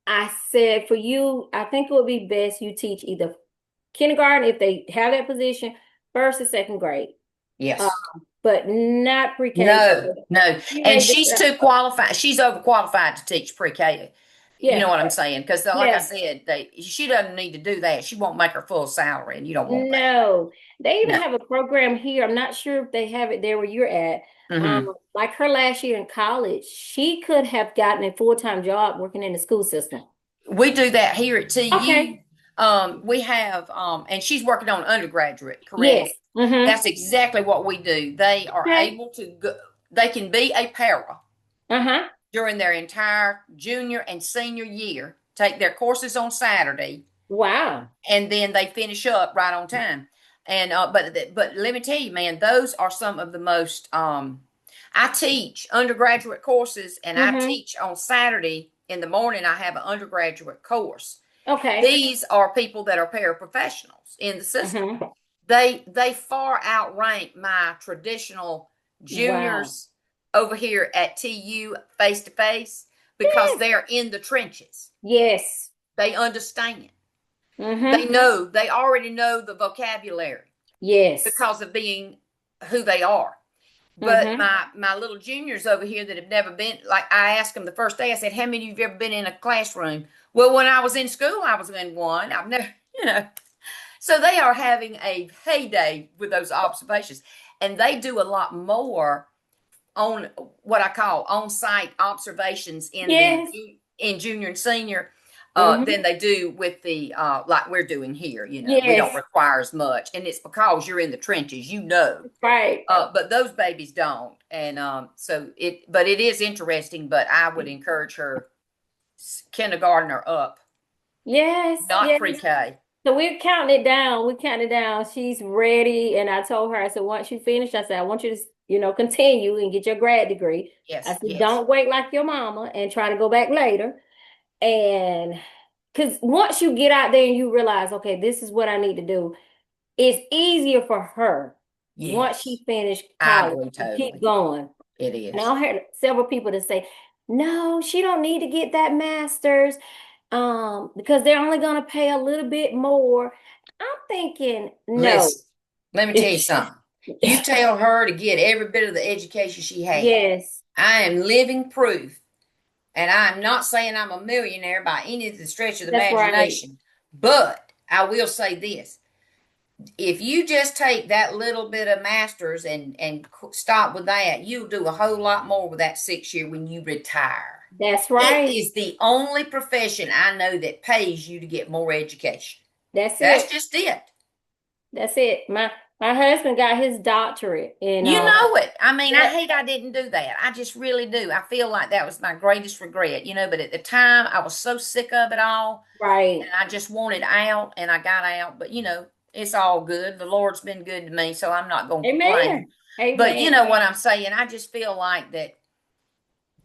I said, for you, I think it would be best you teach either kindergarten, if they have that position, first or second grade. Yes. But not pre-K. No. And she's too qualified. She's overqualified to teach pre-K. Yeah. You know what I'm saying? Because like I said, she doesn't need to do that. She won't make her full salary, and you don't want that. No. They even have a program here. I'm not sure if they have it there where you're at. Like her last year in college, she could have gotten a full-time job working in the school system. We do that here at TU. Okay. We have, and she's working on undergraduate, correct? Yes. That's exactly what we do. They are able to go, they can be a para, during their entire junior and senior year, take their courses on Saturday. Wow. And then they finish up right on time. And but let me tell you, man, those are some of the most I teach undergraduate courses, and I teach on Saturday in the morning. I have an undergraduate course. Okay. These are people that are paraprofessionals in the system. They far outrank my traditional juniors over here at TU face to face, because they're in the trenches. Yes. They understand. They know, they already know the vocabulary. Yes. Because of being who they are. But my little juniors over here that have never been, like, I asked them the first day, I said, how many of you have ever been in a classroom? Well, when I was in school, I was in one. I've never, So they are having a heyday with those observations. And they do a lot more on what I call on-site observations in junior and senior than they do with the like we're doing here. We don't require as much, and it's because you're in the trenches, right? But those babies don't, and but it is interesting. But I would encourage her kindergarten or up. Not pre-K. So we're counting it down. We counting it down. She's ready, and I told her, I said, once you finish, I said, I want you to continue and get your grad degree. Yes. I said, don't wait like your mama and try to go back later. And because once you get out there and you realize, okay, this is what I need to do, it's easier for her once she finished college to keep going. It is. And I heard several people that say, no, she don't need to get that master's because they're only going to pay a little bit more. I'm thinking, no. Listen, let me tell you something. You tell her to get every bit of the education she has. Yes. I am living proof. And I'm not saying I'm a millionaire by any of the stretch of the imagination. Right. But I will say this. If you just take that little bit of master's and stop with that, you'll do a whole lot more with that 6 year when you retire. That's right. It is the only profession I know that pays you to get more education. That's just it. That's it. My husband got his doctorate in You know it. I mean, I hate I didn't do that. I just really do. I feel like that was my greatest regret, but at the time I was so sick of it all. Right. And I just wanted out, and I got out, but it's all good. The Lord's been good to me, so I'm not going to complain. Amen. But you know what I'm saying? I just feel like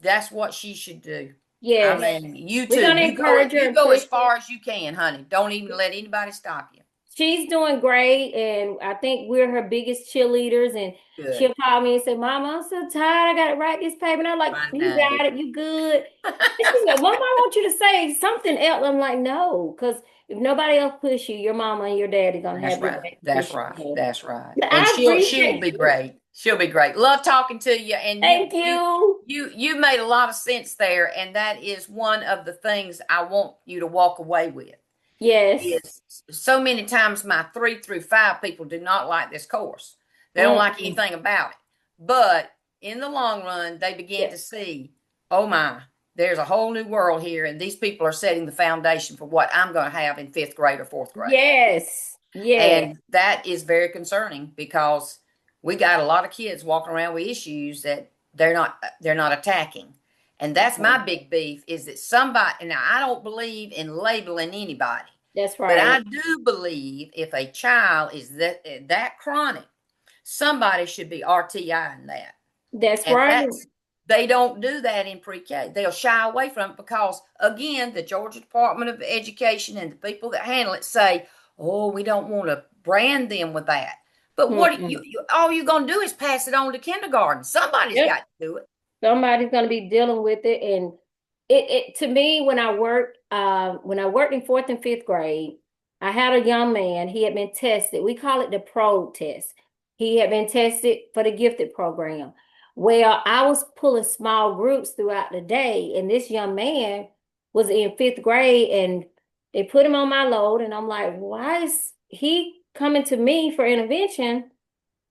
that's what she should do. Yes. I mean, you too. We're gonna encourage her. You go as far as you can, honey. Don't even let anybody stop you. She's doing great, and I think we're her biggest cheerleaders. And she'll call me and say, Mama, I'm so tired. I got to write this paper. And I'm like, you got it. You good. And she's like, Mama, I want you to say something else. I'm like, no, because if nobody else push you, your mama and your daddy going to have your back. That's right. That's right. And she'll be great. She'll be great. Love talking to you. And thank you. You made a lot of sense there. And that is one of the things I want you to walk away with. Yes. So many times my 3 through 5 people do not like this course. They don't like anything about it. But in the long run, they begin to see, oh my, there's a whole new world here. And these people are setting the foundation for what I'm going to have in 5th grade or 4th grade. Yes. And that is very concerning, because we got a lot of kids walking around with issues that they're not attacking. And that's my big beef, is that somebody, now I don't believe in labeling anybody. That's right. But I do believe if a child is that chronic, somebody should be RTI in that. That's right. They don't do that in pre-K. They'll shy away from it because, again, the Georgia Department of Education and the people that handle it say, oh, we don't want to brand them with that. But what all you're going to do is pass it on to kindergarten. Somebody's got to do it. Somebody's going to be dealing with it. And it to me, when I worked in 4th and 5th grade, I had a young man. He had been tested. We call it the probe test. He had been tested for the gifted program. Well, I was pulling small groups throughout the day, and this young man was in 5th grade, and they put him on my load, and I'm like, why is he coming to me for intervention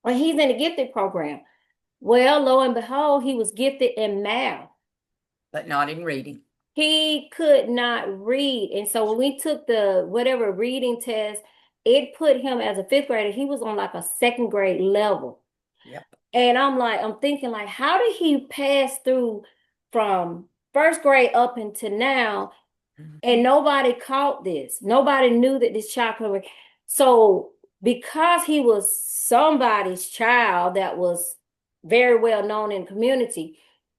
when he's in the gifted program? Well, lo and behold, he was gifted in math. But not in reading. He could not read. And so when we took the whatever reading test, it put him as a 5th grader. He was on like a 2nd grade level. Yep. And I'm thinking, how did he pass through from first grade up until now, and nobody caught this. Nobody knew that this child could. So because he was somebody's child that was very well known in the community,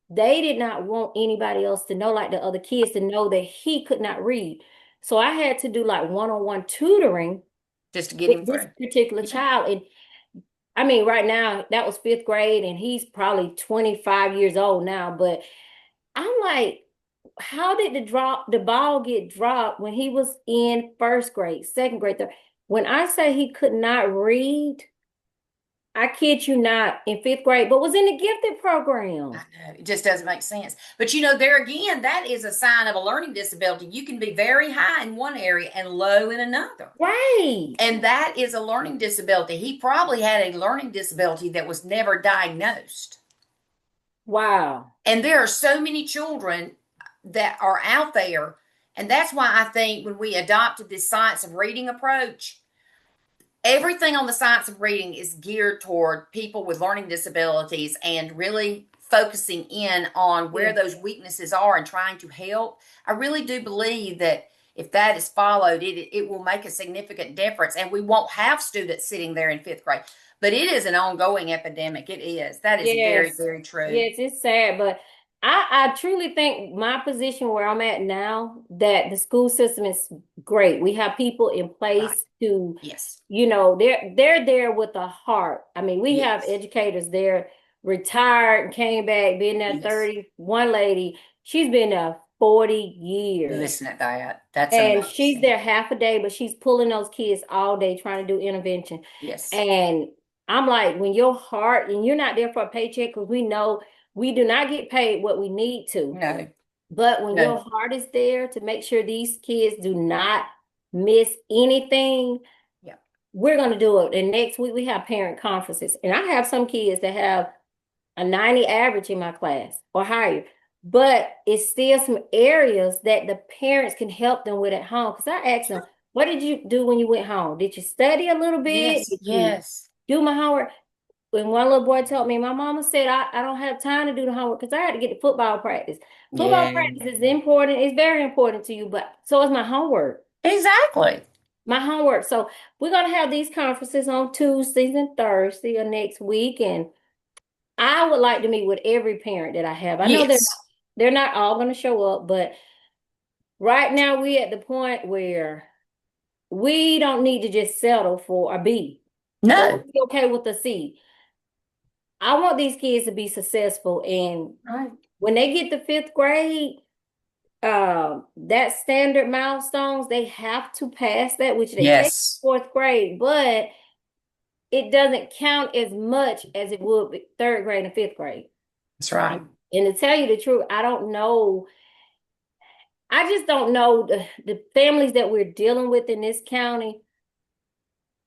they did not want anybody else to know, like the other kids, to know that he could not read. So I had to do like one-on-one tutoring just to get him with this through. particular child. And I mean, right now, that was 5th grade, and he's probably 25 years old now. But I'm like, how did the ball get dropped when he was in 1st grade, 2nd grade, 3rd? When I say he could not read, I kid you not, in 5th grade, but was in the gifted program. I know, it just doesn't make sense. But you know, there again, that is a sign of a learning disability. You can be very high in one area and low in another. Right. And that is a learning disability. He probably had a learning disability that was never diagnosed. Wow. And there are so many children that are out there. And that's why I think when we adopted this science of reading approach, everything on the science of reading is geared toward people with learning disabilities and really focusing in on where those weaknesses are and trying to help. I really do believe that if that is followed, it will make a significant difference, and we won't have students sitting there in 5th grade. But it is an ongoing epidemic. It is. That is very, very true. Yes, it's sad, but I truly think my position where I'm at now, that the school system is great. We have people in place to, you know, they're there with a heart. I mean, we have educators there, retired and came back, been there 30. One lady, she's been there 40 years. Listen at that. That's and amazing. She's there half a day, but she's pulling those kids all day trying to do intervention. Yes. And I'm like, when your heart, and you're not there for a paycheck, because we know we do not get paid what we need to. No. But when your heart is there to make sure these kids do not miss anything, we're going to do it. And next week we have parent conferences. And I have some kids that have a 90 average in my class or higher. But it's still some areas that the parents can help them with at home. Because I asked them, what did you do when you went home? Did you study a little bit? Yes. Do my homework? When one little boy told me, my mama said, I don't have time to do the homework because I had to get to football practice. Football practice is important. It's very important to you, but so is my homework. Exactly. My homework. So we're going to have these conferences on Tuesdays and Thursday of next week. And I would like to meet with every parent that I have. I know they're not all going to show up, but right now we at the point where we don't need to just settle for a B. No. So we're okay with a C. I want these kids to be successful, and when they get to 5th grade, that standard milestones, they have to pass that, which they take 4th grade, but it doesn't count as much as it would be 3rd grade and 5th grade. That's right. And to tell you the truth, I don't know. I just don't know the families that we're dealing with in this county.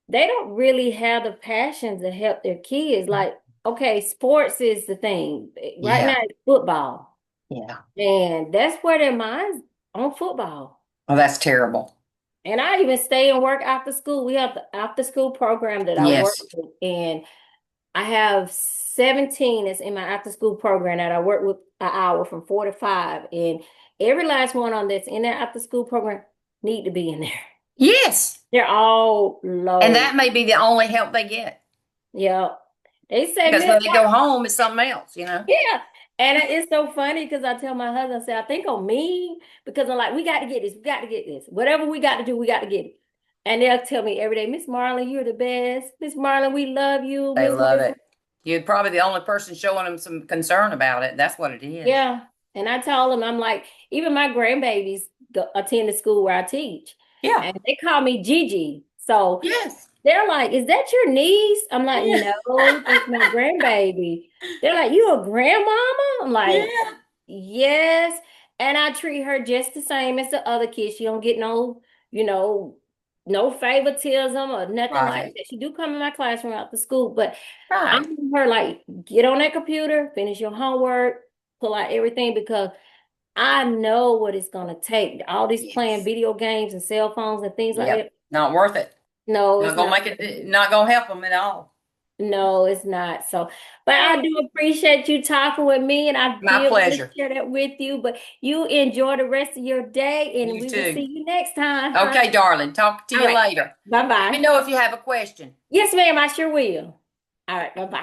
They don't really have the passion to help their kids. Like, okay, sports is the thing. Right now it's football. Yeah. And that's where their mind's on football. Oh, that's terrible. And I even stay and work after school. We have the after school program that I work with. And I have 17 that's in my after school program that I work with an hour from 4 to 5. And every last one on that's in that after school program need to be in there. Yes. They're all low. And that may be the only help they get. Yeah. They say because when they go home, it's something else, you know? Yeah. And it's so funny because I tell my husband, I say, I think on me, because I'm like, we got to get this. We got to get this. Whatever we got to do, we got to get it. And they'll tell me every day, Miss Marlon, you're the best. Miss Marlon, we love you. They love it. You're probably the only person showing them some concern about it. That's what it is. Yeah. And I tell them, I'm like, even my grandbabies attend the school where I teach. Yeah. And they call me Gigi. So yes. They're like, is that your niece? I'm like, no, that's my grandbaby. They're like, you a grandmama? I'm like, yes. And I treat her just the same as the other kids. She don't get no, no favoritism or nothing like that. She do come in my classroom after school, but I'm her like, get on that computer, finish your homework, pull out everything, because I know what it's going to take. All these playing video games and cell phones and things like that. Not worth it. No, not gonna make it. Not gonna help them at all. No, it's not. So, but I do appreciate you talking with me, and I My did want to pleasure. share that with you. But you enjoy the rest of your day, and You we will too. see you next time. Okay, darling. Talk to All you right. later. Bye-bye. Let me know if you have a question. Yes, ma'am, I sure will. All right, bye-bye.